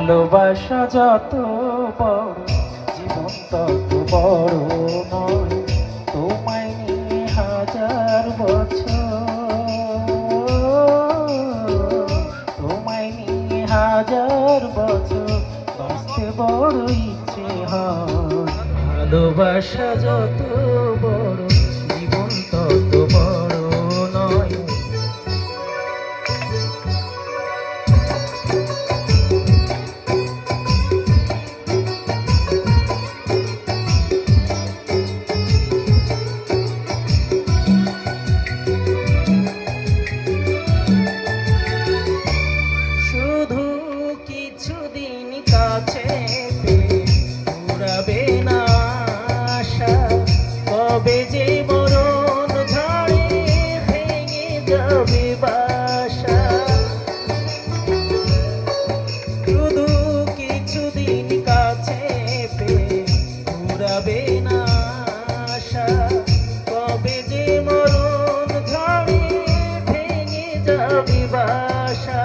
ভালোবাসা যত বড় জীবন তত বড় নয়, তোমায় নিয়ে হাজার বছর, তোমায় নিয়ে হাজার বছর বাঁচতে বড় ইচ্ছে হয়। ভালোবাসা যত বড় জীবন তত বড় নয়। শুধু কিছুদিন কাছে পেয়ে ফুরাবে না আশা, কবে যে মরণ ঝড়ে ভেঙে যাবে বাসা। শুধু কিছুদিন কাছে পেয়ে ফুরাবে না আশা, কবে যে মরণ ঝড়ে ভেঙে যাবে বাসা।